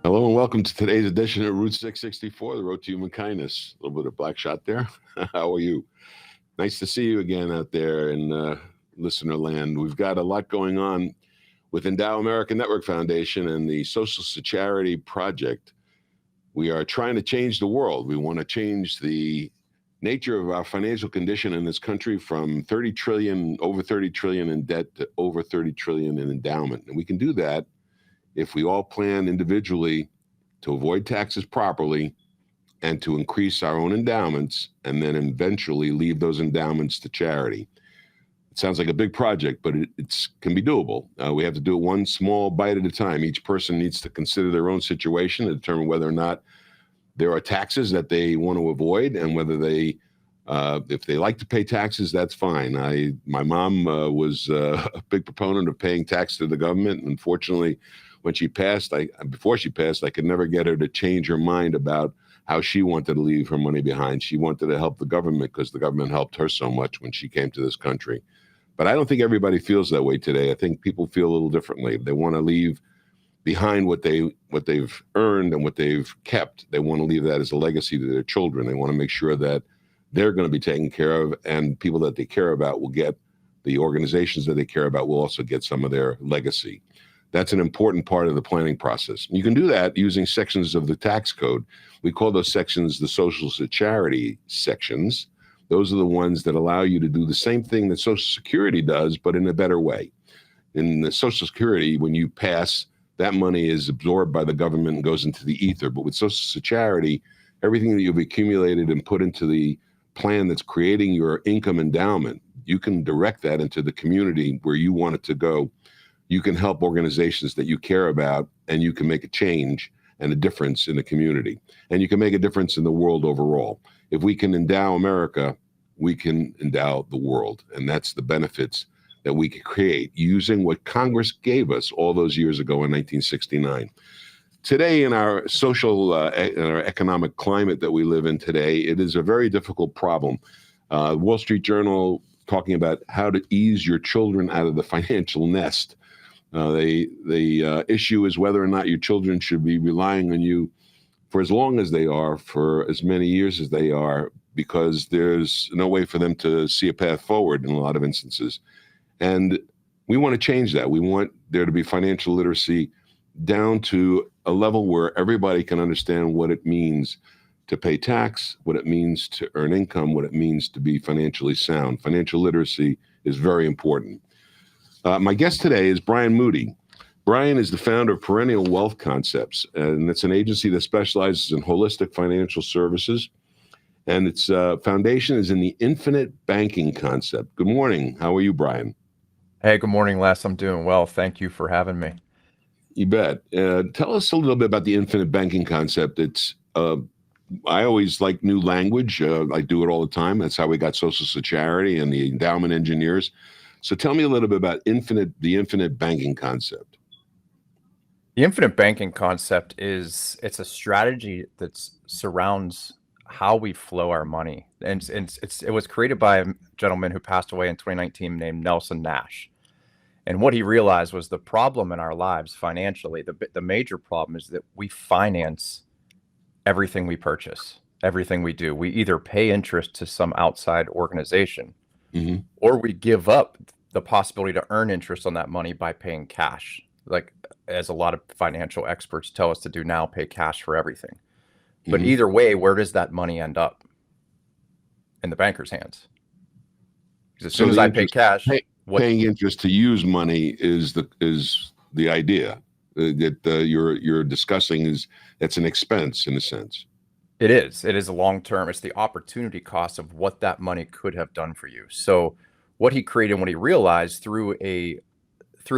Hello and welcome to today's edition of Route 664, the Road to Human Kindness. A little bit of black shot there. How are you? Nice to see you again out there in listener land. We've got a lot going on with Endow America Network Foundation and the Social Charity Project. We are trying to change the world. We want to change the nature of our financial condition in this country from 30 trillion, over 30 trillion in debt to over 30 trillion in endowment. And we can do that if we all plan individually to avoid taxes properly and to increase our own endowments and then eventually leave those endowments to charity. It sounds like a big project, but it can be doable. We have to do it one small bite at a time. Each person needs to consider their own situation to determine whether or not there are taxes that they want to avoid and whether they if they like to pay taxes, that's fine. My mom was a big proponent of paying tax to the government. Unfortunately, when she passed, before she passed, I could never get her to change her mind about how she wanted to leave her money behind. She wanted to help the government because the government helped her so much when she came to this country. But I don't think everybody feels that way today. I think people feel a little differently. They want to leave behind what they've earned and what they've kept. They want to leave that as a legacy to their children. They want to make sure that they're going to be taken care of, and people that they care about will get, the organizations that they care about will also get some of their legacy. That's an important part of the planning process. You can do that using sections of the tax code. We call those sections the social charity sections. Those are the ones that allow you to do the same thing that Social Security does, but in a better way. In the Social Security, when you pass, that money is absorbed by the government and goes into the ether. But with Social Charity, everything that you've accumulated and put into the plan that's creating your income endowment, you can direct that into the community where you want it to go. You can help organizations that you care about, and you can make a change and a difference in the community. And you can make a difference in the world overall. If we can endow America, we can endow the world. And that's the benefits that we can create using what Congress gave us all those years ago in 1969. Today, in our social and our economic climate that we live in today, it is a very difficult problem. Wall Street Journal talking about how to ease your children out of the financial nest. The issue is whether or not your children should be relying on you for as long as they are, for as many years as they are, because there's no way for them to see a path forward in a lot of instances. And we want to change that. We want there to be financial literacy down to a level where everybody can understand what it means to pay tax, what it means to earn income, what it means to be financially sound. Financial literacy is very important. My guest today is Brian Moody. Brian is the founder of Perennial Wealth Concepts, and it's an agency that specializes in holistic financial services. And its foundation is in the infinite banking concept. Good morning. How are you, Brian? Hey, good morning, Les. I'm doing well. Thank you for having me. You bet. Tell us a little bit about the infinite banking concept. I always like new language. I do it all the time. That's how we got Social Charity and the endowment engineers. So tell me a little bit about the infinite banking concept. The infinite banking concept it's a strategy that surrounds how we flow our money. And it was created by a gentleman who passed away in 2019 named Nelson Nash. And what he realized was the problem in our lives financially, the major problem is that we finance everything we purchase, everything we do. We either pay interest to some outside organization, or we give up the possibility to earn interest on that money by paying cash. Like, as a lot of financial experts tell us to do now, pay cash for everything. But either way, where does that money end up? In the banker's hands. Because as soon as I pay cash, paying interest to use money is the idea that you're discussing. That's an expense in a sense. It is a long term. It's the opportunity cost of what that money could have done for you. So what he created, when he realized through a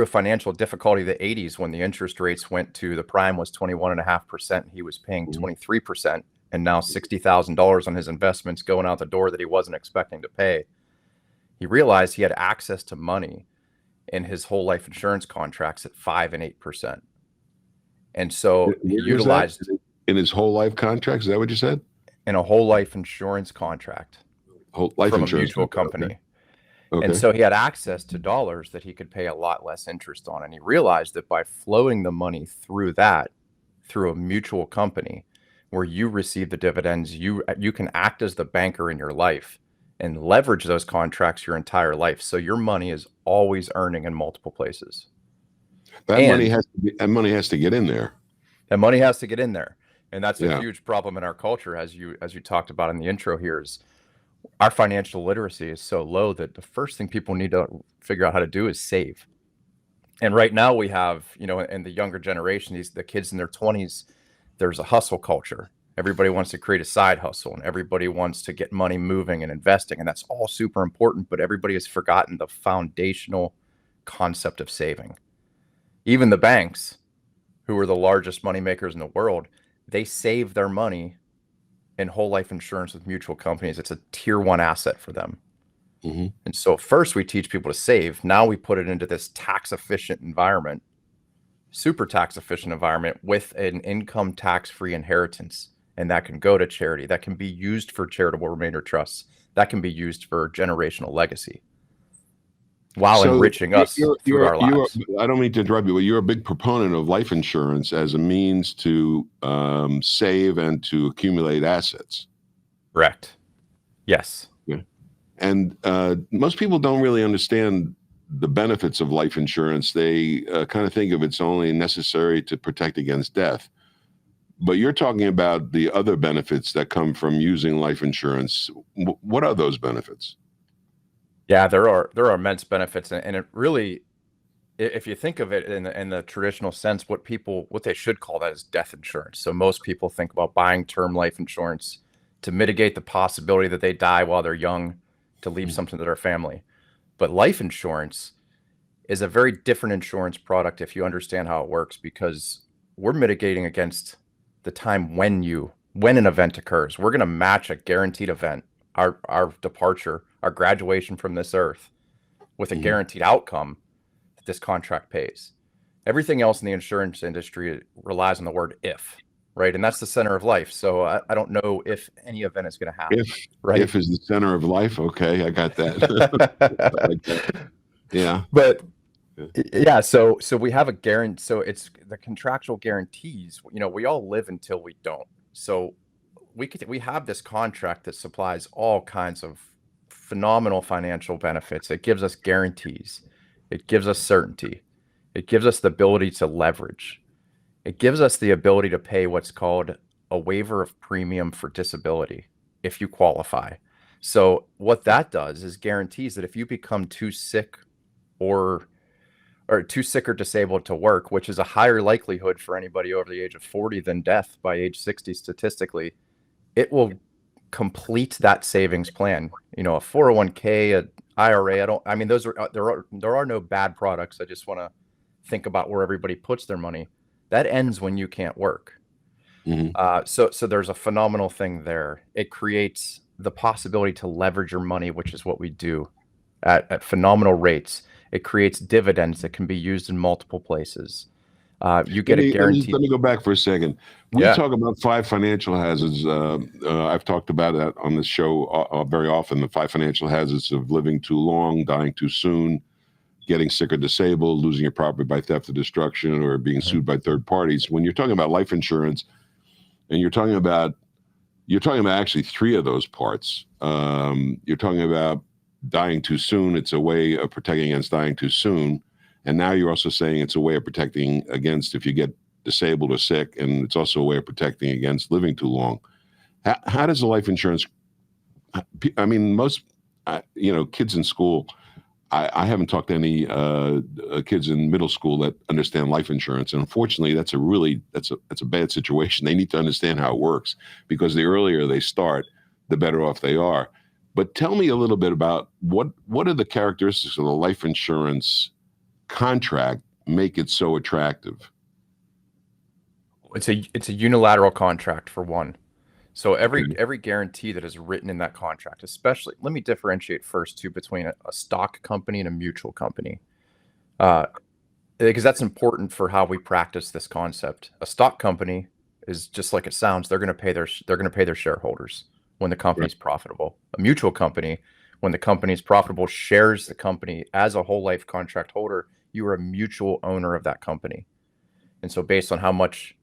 financial difficulty of the 80s, when the interest rates went to, the prime was 21.5%, he was paying 23%, and now $60,000 on his investments going out the door that he wasn't expecting to pay. He realized he had access to money in his whole life insurance contracts at 5% and 8%. And so he utilized in his whole life contracts. Is that what you said? In a whole life insurance contract whole life from insurance a mutual company. Okay. Okay. And so he had access to dollars that he could pay a lot less interest on. And he realized that by flowing the money through that, through a mutual company where you receive the dividends. You can act as the banker in your life and leverage those contracts your entire life. So your money is always earning in multiple places. That money has to get in there. That money has to get in there. And that's a Yeah. huge problem in our culture, as you talked about in the intro here, is our financial literacy is so low that the first thing people need to figure out how to do is save. And right now we have, in the younger generation, the kids in their 20s, there's a hustle culture. Everybody wants to create a side hustle and everybody wants to get money moving and investing. And that's all super important, but everybody has forgotten the foundational concept of saving. Even the banks, who are the largest money makers in the world, they save their money in whole life insurance with mutual companies. It's a tier 1 asset for them. Mm-hmm. And so first we teach people to save. Now we put it into this tax efficient environment, super tax efficient environment with an income tax free inheritance. And that can go to charity. That can be used for charitable remainder trusts. That can be used for generational legacy while enriching us through our lives. I don't mean to interrupt you, but you're a big proponent of life insurance as a means to save and to accumulate assets. Correct. Yes. Yeah. And most people don't really understand the benefits of life insurance. They kind of think of it's only necessary to protect against death. But you're talking about the other benefits that come from using life insurance. What are those benefits? Yeah, there are immense benefits, and it really, if you think of it in the traditional sense, what they should call that is death insurance. So most people think about buying term life insurance to mitigate the possibility that they die while they're young, to leave something to their family. But life insurance is a very different insurance product if you understand how it works, because we're mitigating against the time when an event occurs. We're going to match a guaranteed event, our departure, our graduation from this earth, with a guaranteed outcome that this contract pays. Everything else in the insurance industry relies on the word if, right? And that's the center of life. So I don't know if any event is going to happen. If is the center of life. Okay, I got that. I like that. Yeah. But yeah, so we have a guarantee. So it's the contractual guarantees. We all live until we don't. So we have this contract that supplies all kinds of phenomenal financial benefits. It gives us guarantees. It gives us certainty. It gives us the ability to leverage. It gives us the ability to pay what's called a waiver of premium for disability if you qualify. So what that does is guarantees that if you become too sick or disabled to work, which is a higher likelihood for anybody over the age of 40 than death by age 60 statistically, it will complete that savings plan. A 401k, an IRA. There are no bad products. I just want to think about where everybody puts their money. That ends when you can't work. Mm-hmm. So there's a phenomenal thing there. It creates the possibility to leverage your money, which is what we do at phenomenal rates. It creates dividends that can be used in multiple places. You get a guaranteed. Let me go back for a second. We talk about 5 financial hazards. I've talked about that on this show very often. The 5 financial hazards of living too long, dying too soon, getting sick or disabled, losing your property by theft or destruction, or being sued by third parties. When you're talking about life insurance, and you're talking about actually 3 of those parts. You're talking about dying too soon. It's a way of protecting against dying too soon. And now you're also saying it's a way of protecting against if you get disabled or sick, and it's also a way of protecting against living too long. How does the life insurance? I mean, most kids in school. I haven't talked to any kids in middle school that understand life insurance, and unfortunately, that's a bad situation. They need to understand how it works, because the earlier they start, the better off they are. But tell me a little bit about what are the characteristics of the life insurance contract make it so attractive? It's a unilateral contract, for one. So every guarantee that is written in that contract, especially, let me differentiate first too between a stock company and a mutual company, because that's important for how we practice this concept. A stock company is just like it sounds. They're going to pay their shareholders when the company's profitable. A mutual company, when the company's profitable, shares the company. As a whole life contract holder, you are a mutual owner of that company. And so based on how much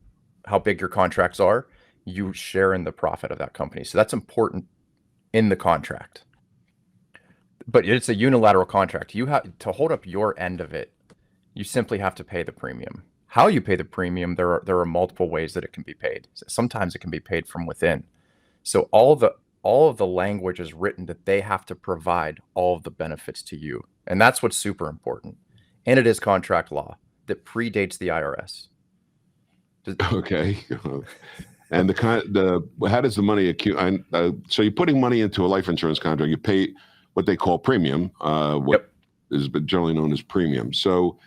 how big your contracts are, you share in the profit of that company. So that's important in the contract. But it's a unilateral contract. You have to hold up your end of it. You simply have to pay the premium. How you pay the premium, there are multiple ways that it can be paid. Sometimes it can be paid from within. So all of the language is written that they have to provide all of the benefits to you. And that's what's super important. And it is contract law that predates the IRS. Okay. And how does the money accumulate? So you're putting money into a life insurance contract. You pay what they call premium, what is generally known as premium. So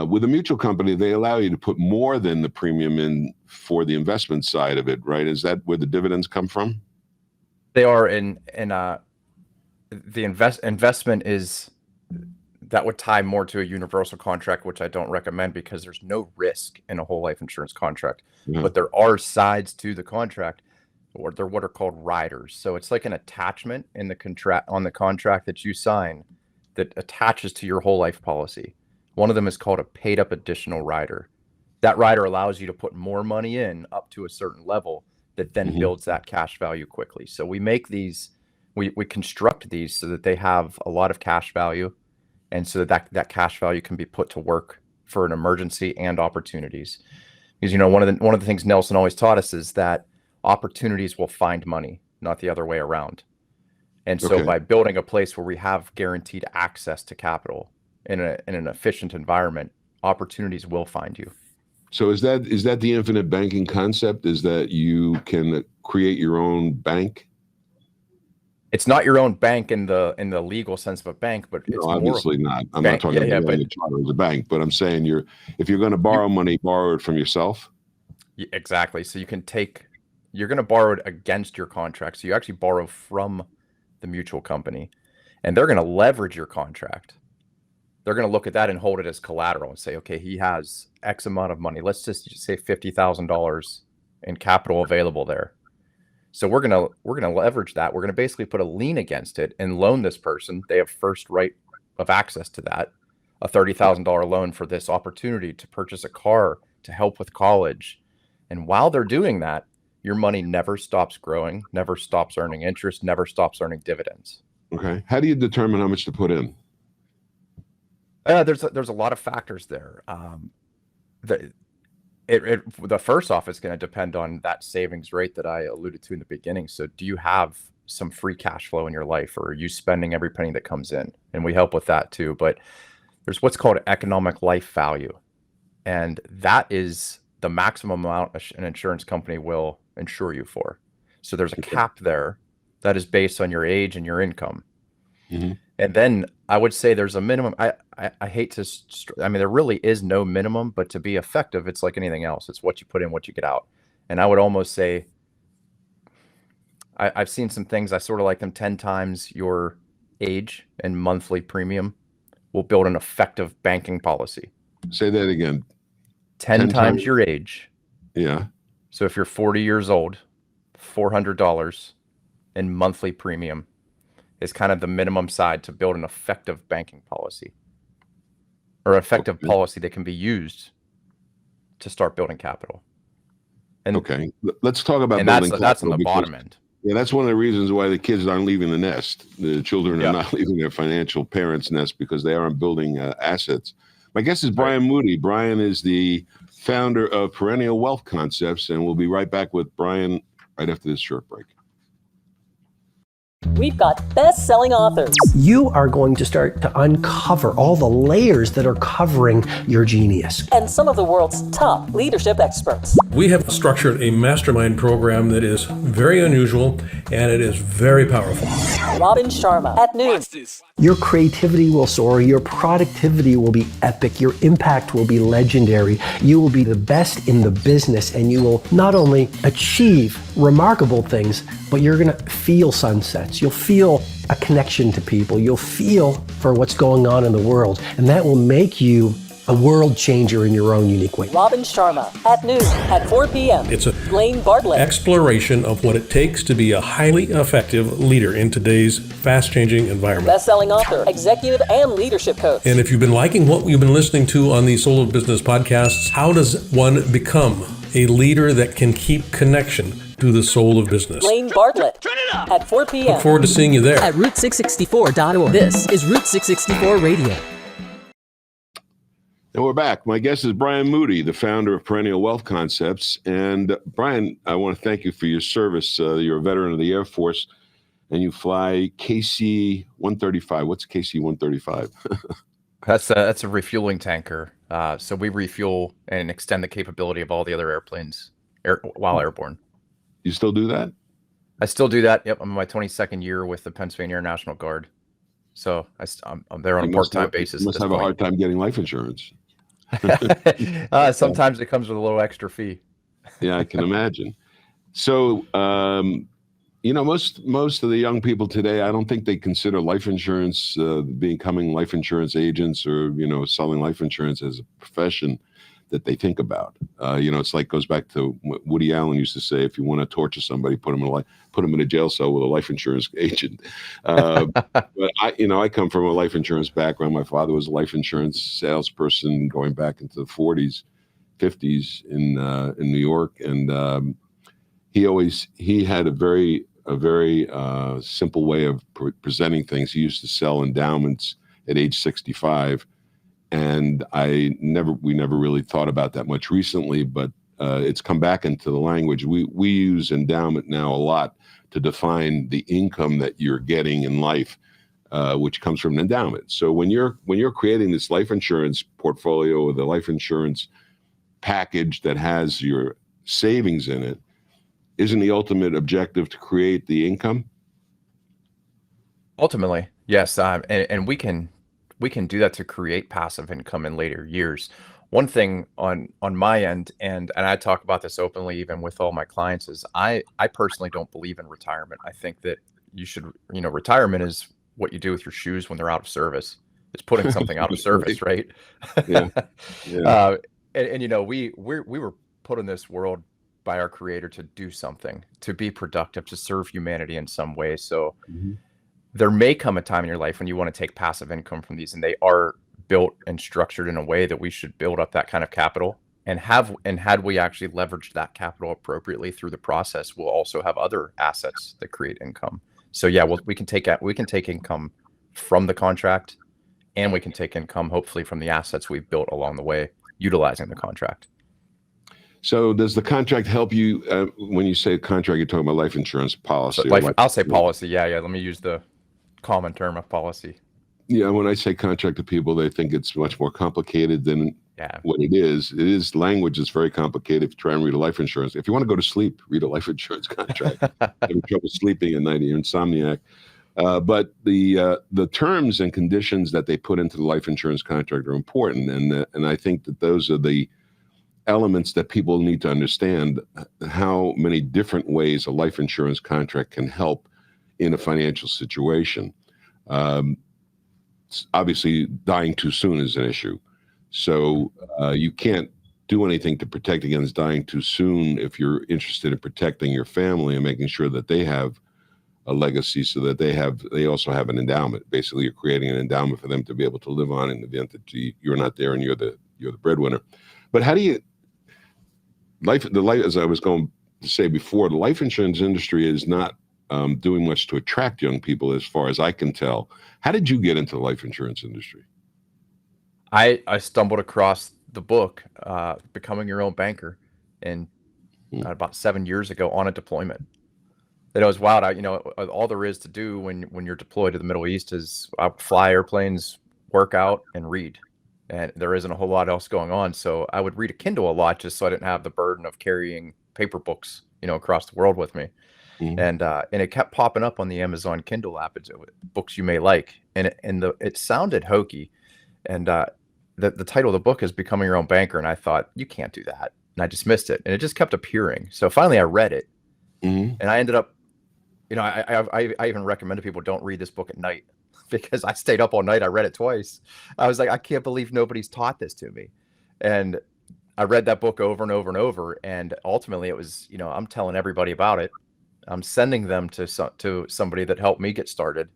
with a mutual company, they allow you to put more than the premium in for the investment side of it, right? Is that where the dividends come from? They are the investment is, that would tie more to a universal contract, which I don't recommend because there's no risk in a whole life insurance contract. Yeah. But there are sides to the contract, or they're what are called riders. So it's like an attachment in the contract that you sign that attaches to your whole life policy. One of them is called a paid up additional rider. That rider allows you to put more money in up to a certain level that then builds that cash value quickly. So we make these, we construct these so that they have a lot of cash value, and so that cash value can be put to work for an emergency and opportunities. Because, you know, one of the things Nelson always taught us is that opportunities will find money, not the other way around. And so by building a place where we have guaranteed access to capital in an efficient environment, opportunities will find you. So is that the infinite banking concept? Is that you can create your own bank? It's not your own bank in the legal sense of a bank, but it's obviously not. I'm not talking about the charter as a bank, but I'm saying if you're going to borrow money, borrow it from yourself. Exactly. So you're going to borrow it against your contract. So you actually borrow from the mutual company, and they're going to leverage your contract. They're going to look at that and hold it as collateral and say, okay, he has X amount of money. Let's just say $50,000 in capital available there. So we're gonna leverage that. We're gonna basically put a lien against it and loan this person. They have first right of access to that, a $30,000 loan for this opportunity to purchase a car to help with college. And while they're doing that, your money never stops growing, never stops earning interest, never stops earning dividends. Okay. How do you determine how much to put in? There's a lot of factors there. The first off is going to depend on that savings rate that I alluded to in the beginning. So do you have some free cash flow in your life, or are you spending every penny that comes in? And we help with that too. But there's what's called economic life value. And that is the maximum amount an insurance company will insure you for. So there's a cap there that is based on your age and your income. Mm-hmm. And then I would say there's a minimum. I hate to, there really is no minimum, but to be effective, it's like anything else. It's what you put in, what you get out. And I would almost say, I've seen some things, I sort of like them 10 times your age and monthly premium will build an effective banking policy. Say that again. 10 times your age. Yeah. So if you're 40 years old, $400 in monthly premium is kind of the minimum side to build an effective banking policy, or effective policy that can be used to start building capital. And let's talk about building capital. That's on the bottom end. Yeah, that's one of the reasons why the kids aren't leaving the nest. The children are not leaving their financial parents' nest because they aren't building assets. My guest is Brian Moody. Brian is the founder of Perennial Wealth Concepts, and we'll be right back with Brian right after this short break. We've got best-selling authors. You are going to start to uncover all the layers that are covering your genius. And some of the world's top leadership experts. We have structured a mastermind program that is very unusual, and it is very powerful. Robin Sharma at noon. Your creativity will soar. Your productivity will be epic. Your impact will be legendary. You will be the best in the business, and you will not only achieve remarkable things, but you're going to feel sunsets. You'll feel a connection to people. You'll feel for what's going on in the world, and that will make you a world changer in your own unique way. Robin Sharma at noon at 4 p.m. It's a Blaine Bartlett exploration of what it takes to be a highly effective leader in today's fast-changing environment. Best-selling author, executive, and leadership coach. And if you've been liking what you've been listening to on the Soul of Business podcasts, how does one become a leader that can keep connection to the soul of business. Blaine Bartlett at 4 p.m. Look forward to seeing you there. At Route664.org. This is Route 664 Radio. And we're back. My guest is Brian Moody, the founder of Perennial Wealth Concepts. And Brian, I want to thank you for your service. You're a veteran of the Air Force, and you fly KC-135. What's KC-135? That's a refueling tanker. So we refuel and extend the capability of all the other airplanes while airborne. You still do that? I still do that. Yep, I'm in my 22nd year with the Pennsylvania Air National Guard. So I'm there on a part-time basis. You must have a hard time getting life insurance. Sometimes it comes with a little extra fee. Yeah, I can imagine. So, most of the young people today, I don't think they consider life insurance, becoming life insurance agents or, selling life insurance as a profession that they think about. It's like goes back to what Woody Allen used to say: if you want to torture somebody, put them in a jail cell with a life insurance agent. But I come from a life insurance background. My father was a life insurance salesperson going back into the 40s, 50s in New York, and he had a very simple way of presenting things. He used to sell endowments at age 65. And we never really thought about that much recently, but it's come back into the language. We use endowment now a lot to define the income that you're getting in life, which comes from an endowment. So when you're creating this life insurance portfolio or the life insurance package that has your savings in it, isn't the ultimate objective to create the income? Ultimately, yes, and we can do that to create passive income in later years. One thing on my end, and I talk about this openly even with all my clients, is I personally don't believe in retirement. I think that you should, retirement is what you do with your shoes when they're out of service. It's putting something out of service, right? Yeah. We were put in this world by our creator to do something, to be productive, to serve humanity in some way. So there may come a time in your life when you want to take passive income from these, and they are built and structured in a way that we should build up that kind of capital. And had we actually leveraged that capital appropriately through the process, we'll also have other assets that create income. So yeah, we can take income from the contract, and we can take income hopefully from the assets we've built along the way, utilizing the contract. So does the contract help you when you say contract? You're talking about life insurance policy. So I'll say policy. Yeah. Let me use the common term of policy. Yeah, when I say contract to people, they think it's much more complicated than what it is. It is language that's very complicated. If you try and read a life insurance, if you want to go to sleep, read a life insurance contract. Having trouble sleeping at night, you're insomniac. But the terms and conditions that they put into the life insurance contract are important, and I think that those are the elements that people need to understand. How many different ways a life insurance contract can help in a financial situation. Obviously, dying too soon is an issue. So you can't do anything to protect against dying too soon if you're interested in protecting your family and making sure that they have a legacy, so that they also have an endowment. Basically, you're creating an endowment for them to be able to live on in the event that you're not there and you're the breadwinner. But how do you as I was going to say before, the life insurance industry is not doing much to attract young people, as far as I can tell. How did you get into the life insurance industry? I stumbled across the book, Becoming Your Own Banker, and about 7 years ago on a deployment. That it was wild. All there is to do when you're deployed to the Middle East is fly airplanes, work out, and read. And there isn't a whole lot else going on. So I would read a Kindle a lot just so I didn't have the burden of carrying paper books, across the world with me. And it kept popping up on the Amazon Kindle app. It's books you may like, and it sounded hokey. And the title of the book is Becoming Your Own Banker, and I thought, you can't do that, and I dismissed it. And it just kept appearing. So finally, I read it, and I ended up, I even recommend to people, don't read this book at night, because I stayed up all night. I read it twice. I was like, I can't believe nobody's taught this to me. And I read that book over and over and over. And ultimately it was, I'm telling everybody about it. I'm sending them to somebody that helped me get started.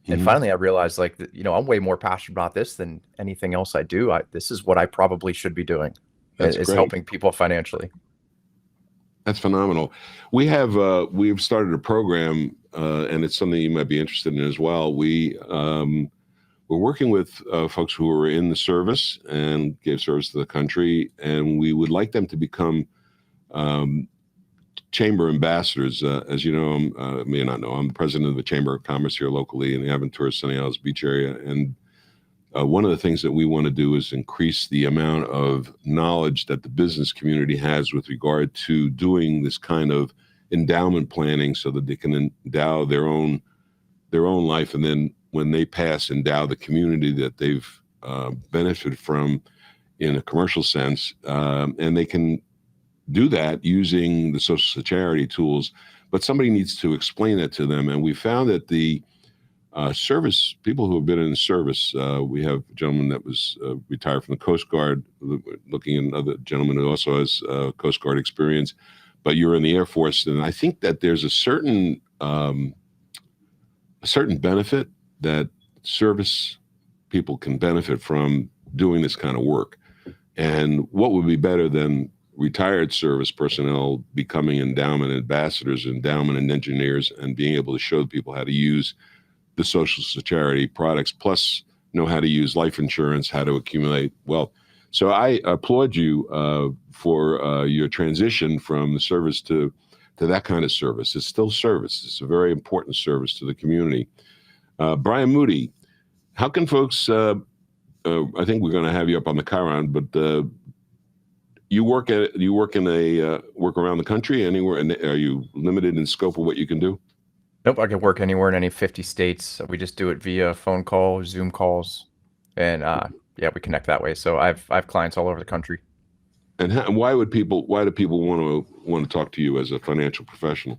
And finally I realized, I'm way more passionate about this than anything else I do. This is what I probably should be doing. Is helping people financially. That's phenomenal. We've started a program, and it's something you might be interested in as well. We're working with folks who are in the service and gave service to the country, and we would like them to become chamber ambassadors. As you know, may not know, I'm the president of the Chamber of Commerce here locally in the Aventura Sunny Isles Beach area. And one of the things that we want to do is increase the amount of knowledge that the business community has with regard to doing this kind of endowment planning so that they can endow their own life, and then when they pass, endow the community that they've benefited from in a commercial sense. And they can do that using the social security tools, but somebody needs to explain that to them. And we found that the service people who have been in the service, we have a gentleman that was retired from the Coast Guard, looking at another gentleman who also has Coast Guard experience, but you're in the Air Force. And I think that there's a certain benefit that service people can benefit from doing this kind of work. And what would be better than retired service personnel becoming endowment ambassadors, endowment and engineers, and being able to show people how to use the social security products, plus know how to use life insurance, how to accumulate wealth. So I applaud you for your transition from the service to that kind of service. It's still service. It's a very important service to the community. Brian Moody, how can folks, I think we're going to have you up on the Chiron, but you work around the country anywhere, and are you limited in scope of what you can do? Nope, I can work anywhere in any 50 states. We just do it via phone call, Zoom calls, and we connect that way. So I have clients all over the country. And why do people want to talk to you as a financial professional?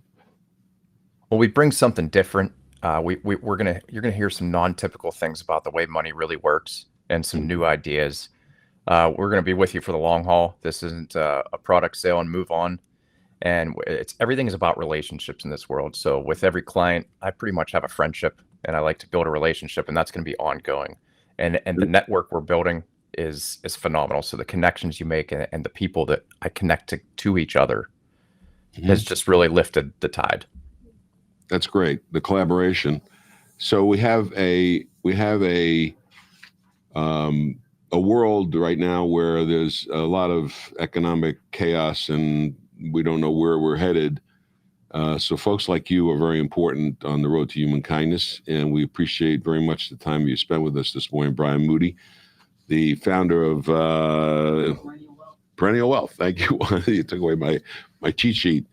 Well, we bring something different. You're gonna hear some non-typical things about the way money really works and some new ideas. We're gonna be with you for the long haul. This isn't a product sale and move on. And everything is about relationships in this world. So with every client, I pretty much have a friendship, and I like to build a relationship, and that's going to be ongoing. And the network we're building is phenomenal. So the connections you make and the people that I connect to each other has just really lifted the tide. That's great. The collaboration. So we have a world right now where there's a lot of economic chaos and we don't know where we're headed. So folks like you are very important on the road to human kindness, and we appreciate very much the time you spent with us this morning. Brian Moody, the founder of Perennial Wealth. Thank you. You took away my cheat sheet.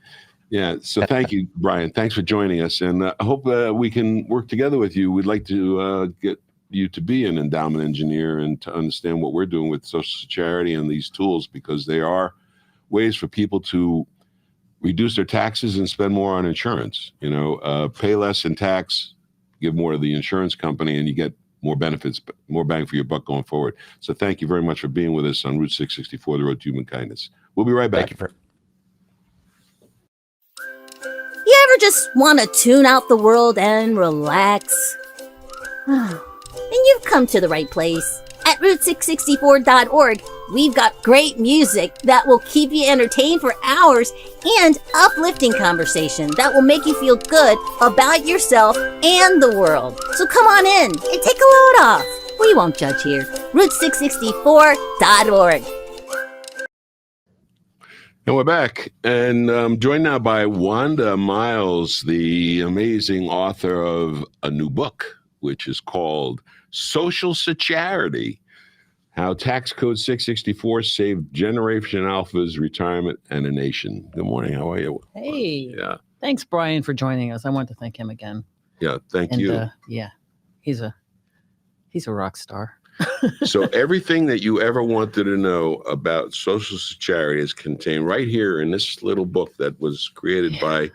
Yeah. So thank you, Brian. Thanks for joining us, and I hope we can work together with you. We'd like to get you to be an endowment engineer and to understand what we're doing with Social Security and these tools, because they are ways for people to reduce their taxes and spend more on insurance. Pay less in tax, give more to the insurance company, and you get more benefits, more bang for your buck going forward. So thank you very much for being with us on Route 664, the road to human kindness. We'll be right back. Thank you. You ever just want to tune out the world and relax? Then you've come to the right place. At Route664.org, we've got great music that will keep you entertained for hours and uplifting conversation that will make you feel good about yourself and the world. So come on in and take a load off. We won't judge here. Route664.org. And we're back, and I'm joined now by Wanda Miles, the amazing author of a new book, which is called Social Security: How Tax Code 664 Saved Generation Alpha's Retirement and a Nation. Good morning. How are you? Hey. Yeah. Thanks, Brian, for joining us. I want to thank him again. Yeah. Thank you. He's a rock star. So everything that you ever wanted to know about Social Security is contained right here in this little book that was created by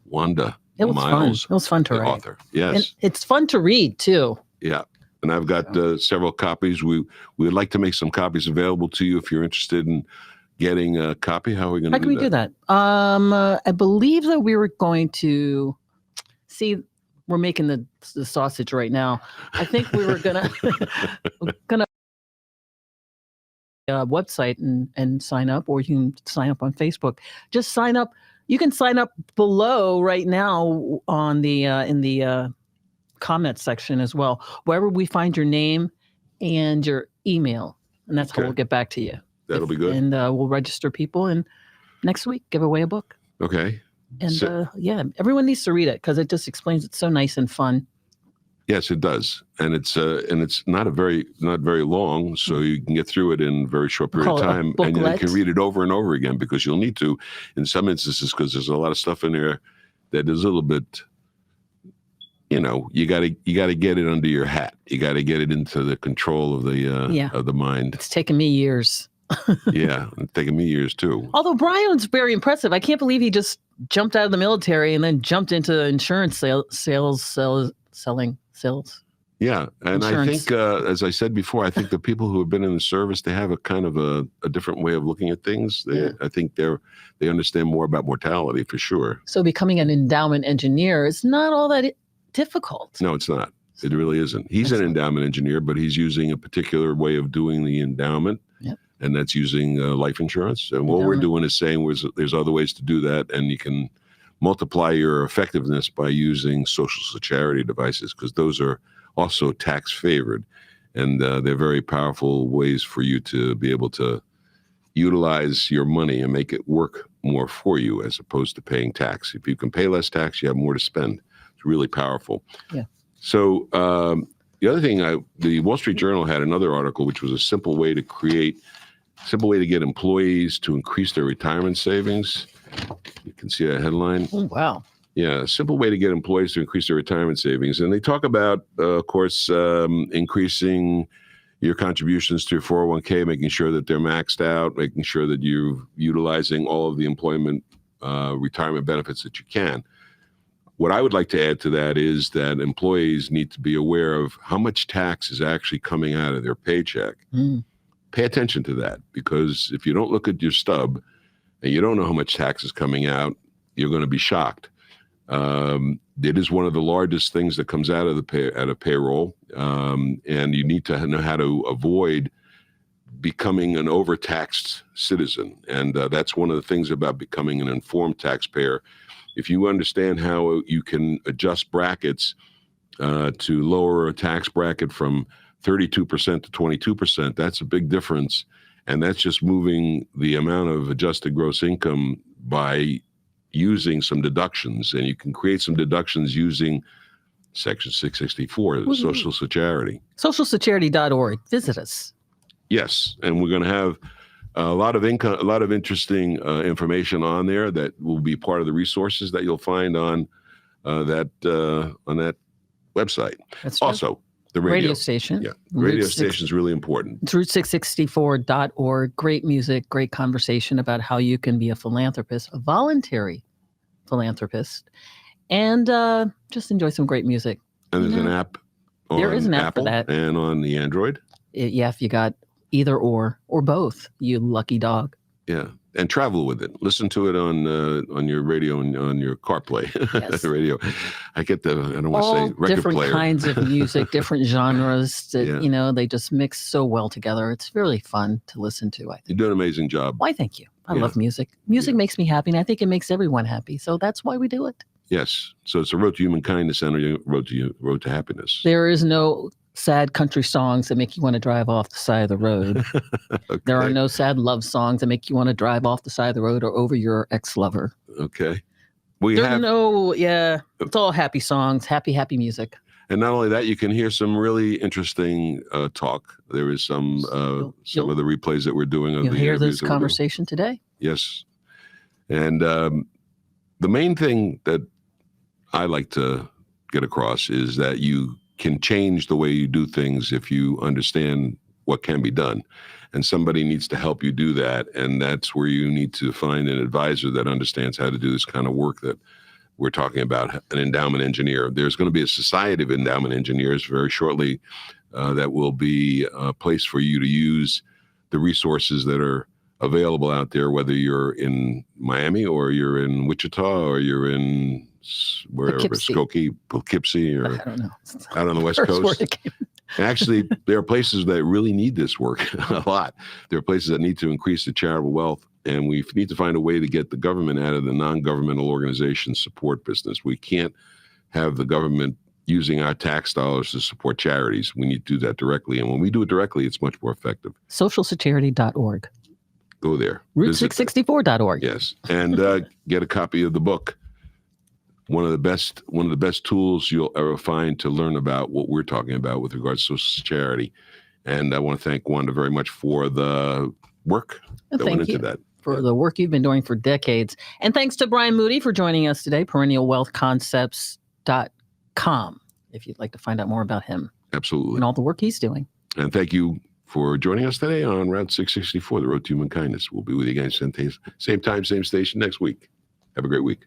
Wanda Miles. It was fun to the write. Author. Yes. And it's fun to read, too. Yeah. And I've got several copies. We would like to make some copies available to you if you're interested in getting a copy. How are we going to do that? How can we do that? I believe that we were going to see. We're making the sausage right now. I think we were gonna website and sign up, or you can sign up on Facebook. Just sign up. You can sign up below right now on the in the comment section as well, wherever we find your name and your email, and that's how we'll get back to you. That'll be good. And we'll register people, and next week give away a book. Okay. And yeah, everyone needs to read it because it just explains it so nice and fun. Yes, it does, and it's not very long, so you can get through it in a very short period of time, and you can read it over and over again because you'll need to, in some instances, because there's a lot of stuff in there that is a little bit, you got to get it under your hat. You got to get it into the control of the mind. It's taken me years. Yeah, it's taken me years too. Although Brian's very impressive. I can't believe he just jumped out of the military and then jumped into insurance selling. Yeah, and insurance. I think, as I said before, I think the people who have been in the service, they have a kind of a different way of looking at things. I think they understand more about mortality for sure. So becoming an endowment engineer is not all that difficult. No, it's not. It really isn't. He's an endowment engineer, but he's using a particular way of doing the endowment, and that's using life insurance. And what we're doing is saying there's other ways to do that, and you can multiply your effectiveness by using social security devices, because those are also tax favored, and they're very powerful ways for you to be able to utilize your money and make it work more for you as opposed to paying tax. If you can pay less tax, you have more to spend. It's really powerful. Yeah. So the other thing, the Wall Street Journal had another article, which was a simple way to get employees to increase their retirement savings. You can see that headline. Oh, wow. Yeah, a simple way to get employees to increase their retirement savings. And they talk about, of course, increasing your contributions to your 401k, making sure that they're maxed out, making sure that you're utilizing all of the employment retirement benefits that you can. What I would like to add to that is that employees need to be aware of how much tax is actually coming out of their paycheck. Pay attention to that, because if you don't look at your stub and you don't know how much tax is coming out, you're going to be shocked. It is one of the largest things that comes out of payroll, and you need to know how to avoid becoming an overtaxed citizen. And that's one of the things about becoming an informed taxpayer. If you understand how you can adjust brackets to lower a tax bracket from 32% to 22%, that's a big difference. And that's just moving the amount of adjusted gross income by using some deductions. And you can create some deductions using Section 664, the Social Security. Socialsecurity.org. Visit us. Yes. And we're going to have a lot of interesting information on there that will be part of the resources that you'll find on that website. That's true. Also, the radio station. Yeah, the radio station is really important. It's route664.org. Great music, great conversation about how you can be a philanthropist, a voluntary philanthropist, and just enjoy some great music. And there's an app. There is an app Apple for that. And on the Android. Yeah, if you got either or both, you lucky dog. Yeah, and travel with it. Listen to it on your radio and on your CarPlay. Yes. Radio. I get I don't want to say record different player. Kinds of music, different genres that, they just mix so well together. It's really fun to listen to, I think. You do an amazing job. Why, thank you. I love music. Music makes me happy, and I think it makes everyone happy. So that's why we do it. Yes. So it's a road to human kindness and a road to happiness. There is no sad country songs that make you want to drive off the side of the road. Okay. There are no sad love songs that make you want to drive off the side of the road or over your ex-lover. Okay. It's all happy songs, happy music. And not only that, you can hear some really interesting talk. There is some of the replays that we're doing. You'll hear this conversation today. Yes. And the main thing that I like to get across is that you can change the way you do things if you understand what can be done. And somebody needs to help you do that. And that's where you need to find an advisor that understands how to do this kind of work that we're talking about, an endowment engineer. There's going to be a society of endowment engineers very shortly that will be a place for you to use the resources that are available out there, whether you're in Miami or you're in Wichita or you're in wherever, Poughkeepsie, or I don't know. out on the West Coast. Actually, there are places that really need this work a lot. There are places that need to increase the charitable wealth, and we need to find a way to get the government out of the non-governmental organization support business. We can't have the government using our tax dollars to support charities. We need to do that directly. And when we do it directly, it's much more effective. Socialsecurity.org. Go there. Route664.org. Yes. And get a copy of the book. One of the best tools you'll ever find to learn about what we're talking about with regards to social charity. And I want to thank Wanda very much for the work that went into that. For the work you've been doing for decades. And thanks to Brian Moody for joining us today, perennialwealthconcepts.com, if you'd like to find out more about him. Absolutely. And all the work he's doing. And thank you for joining us today on Route 664, the Road to Human Kindness. We'll be with you again same time, same station next week. Have a great week.